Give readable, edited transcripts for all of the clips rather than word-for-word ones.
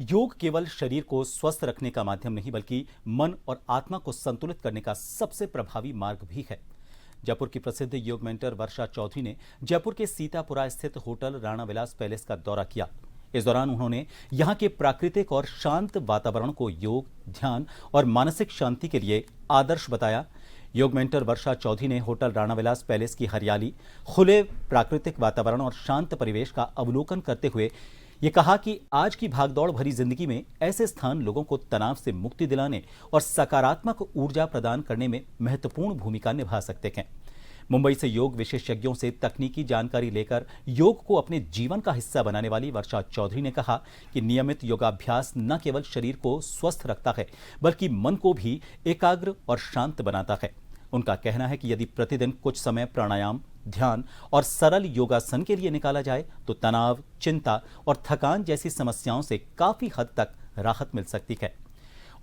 योग केवल शरीर को स्वस्थ रखने का माध्यम नहीं बल्कि मन और आत्मा को संतुलित करने का सबसे प्रभावी मार्ग भी है। जयपुर की प्रसिद्ध योग मेंटर वर्षा चौधरी ने जयपुर के सीतापुरा स्थित होटल राणा विलास पैलेस का दौरा किया। इस दौरान उन्होंने यहां के प्राकृतिक और शांत वातावरण को योग, ध्यान और मानसिक शांति के लिए आदर्श बताया। योग मेंटर वर्षा चौधरी ने होटल राणा विलास पैलेस की हरियाली, खुले प्राकृतिक वातावरण और शांत परिवेश का अवलोकन करते हुए ये कहा कि आज की भागदौड़ भरी जिंदगी में ऐसे स्थान लोगों को तनाव से मुक्ति दिलाने और सकारात्मक ऊर्जा प्रदान करने में महत्वपूर्ण भूमिका निभा सकते हैं। मुंबई से योग विशेषज्ञों से तकनीकी जानकारी लेकर योग को अपने जीवन का हिस्सा बनाने वाली वर्षा चौधरी ने कहा कि नियमित योगाभ्यास न केवल शरीर को स्वस्थ रखता है बल्कि मन को भी एकाग्र और शांत बनाता है। उनका कहना है कि यदि प्रतिदिन कुछ समय प्राणायाम, ध्यान और सरल योगासन के लिए निकाला जाए तो तनाव, चिंता और थकान जैसी समस्याओं से काफी हद तक राहत मिल सकती है।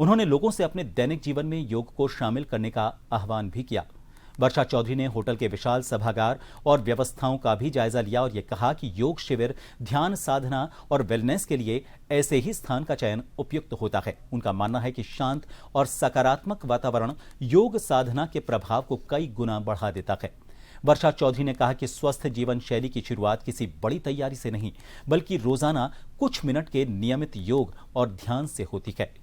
उन्होंने लोगों से अपने दैनिक जीवन में योग को शामिल करने का आह्वान भी किया। वर्षा चौधरी ने होटल के विशाल सभागार और व्यवस्थाओं का भी जायजा लिया और यह कहा कि योग शिविर, ध्यान साधना और वेलनेस के लिए ऐसे ही स्थान का चयन उपयुक्त होता है। उनका मानना है कि शांत और सकारात्मक वातावरण योग साधना के प्रभाव को कई गुना बढ़ा देता है। वर्षा चौधरी ने कहा कि स्वस्थ जीवन शैली की शुरुआत किसी बड़ी तैयारी से नहीं बल्कि रोजाना कुछ मिनट के नियमित योग और ध्यान से होती है।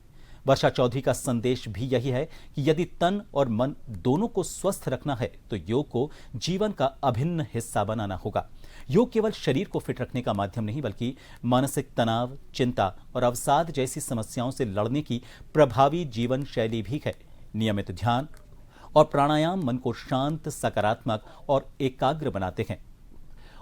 वर्षा चौधरी का संदेश भी यही है कि यदि तन और मन दोनों को स्वस्थ रखना है तो योग को जीवन का अभिन्न हिस्सा बनाना होगा। योग केवल शरीर को फिट रखने का माध्यम नहीं बल्कि मानसिक तनाव, चिंता और अवसाद जैसी समस्याओं से लड़ने की प्रभावी जीवन शैली भी है। नियमित ध्यान और प्राणायाम मन को शांत, सकारात्मक और एकाग्र बनाते हैं।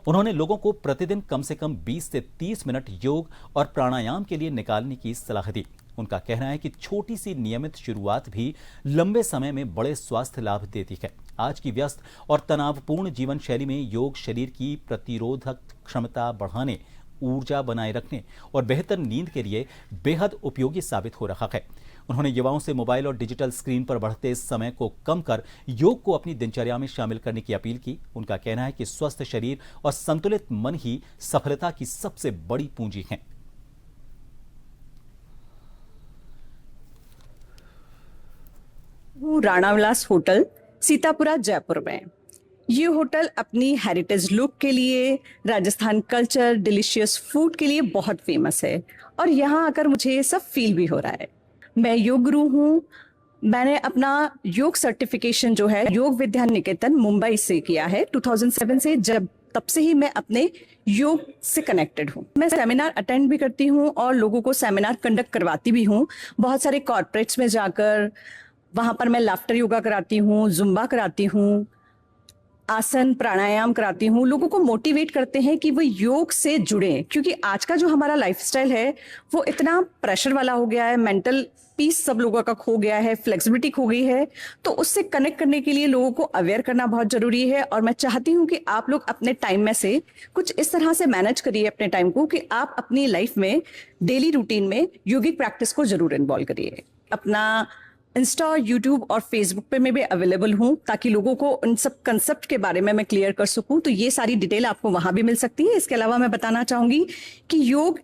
उन्होंने लोगों को प्रतिदिन कम से कम 20 से 30 मिनट योग और प्राणायाम के लिए निकालने की सलाह दी। उनका कहना है कि छोटी सी नियमित शुरुआत भी लंबे समय में बड़े स्वास्थ्य लाभ देती है। आज की व्यस्त और तनावपूर्ण जीवन शैली में योग शरीर की प्रतिरोधक क्षमता बढ़ाने, ऊर्जा बनाए रखने और बेहतर नींद के लिए बेहद उपयोगी साबित हो रहा है। उन्होंने युवाओं से मोबाइल और डिजिटल स्क्रीन पर बढ़ते समय को कम कर योग को अपनी दिनचर्या में शामिल करने की अपील की। उनका कहना है कि स्वस्थ शरीर और संतुलित मन ही सफलता की सबसे बड़ी पूंजी है। राणा विलास होटल सीतापुरा जयपुर में। ये होटल अपनी हेरिटेज लुक के लिए, राजस्थान कल्चर, डिलीशियस फूड के लिए बहुत फेमस है और यहाँ आकर मुझे ये सब फील भी हो रहा है। मैं योग गुरु हूँ। मैंने अपना योग सर्टिफिकेशन जो है योग विद्या निकेतन मुंबई से किया है 2007 से। तब से ही मैं अपने योग से कनेक्टेड हूँ। मैं सेमिनार अटेंड भी करती हूँ और लोगों को सेमिनार कंडक्ट करवाती भी हूँ। बहुत सारे कॉर्पोरेट्स में जाकर वहां पर मैं लाफ्टर योगा कराती हूँ, जुम्बा कराती हूँ, आसन प्राणायाम कराती हूँ। लोगों को मोटिवेट करते हैं कि वो योग से जुड़े, क्योंकि आज का जो हमारा लाइफस्टाइल है वो इतना प्रेशर वाला हो गया है, मेंटल पीस सब लोगों का खो गया है, फ्लेक्सिबिलिटी खो गई है। तो उससे कनेक्ट करने के लिए लोगों को अवेयर करना बहुत जरूरी है। और मैं चाहती हूँ कि आप लोग अपने टाइम में से कुछ इस तरह से मैनेज करिए अपने टाइम को कि आप अपनी लाइफ में डेली रूटीन में योगिक प्रैक्टिस को जरूर इन्वॉल्व करिए। अपना इंस्टा, यूट्यूब और फेसबुक पे मैं भी अवेलेबल हूँ ताकि लोगों को उन सब कंसेप्ट के बारे में मैं क्लियर कर सकूँ। तो ये सारी डिटेल आपको वहां भी मिल सकती है। इसके अलावा मैं बताना चाहूंगी कि योग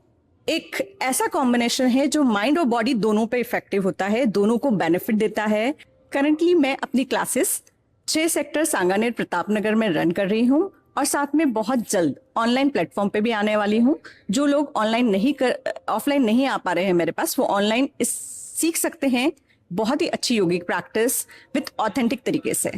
एक ऐसा कॉम्बिनेशन है जो माइंड और बॉडी दोनों पे इफेक्टिव होता है, दोनों को बेनिफिट देता है। करंटली मैं अपनी क्लासेस 6 सेक्टर सांगानेर प्रतापनगर में रन कर रही हूँ और साथ में बहुत जल्द ऑनलाइन प्लेटफॉर्म पे भी आने वाली हूँ। जो लोग ऑफलाइन नहीं आ पा रहे हैं मेरे पास, वो ऑनलाइन सीख सकते हैं बहुत ही अच्छी योगिक प्रैक्टिस विद ऑथेंटिक तरीके से।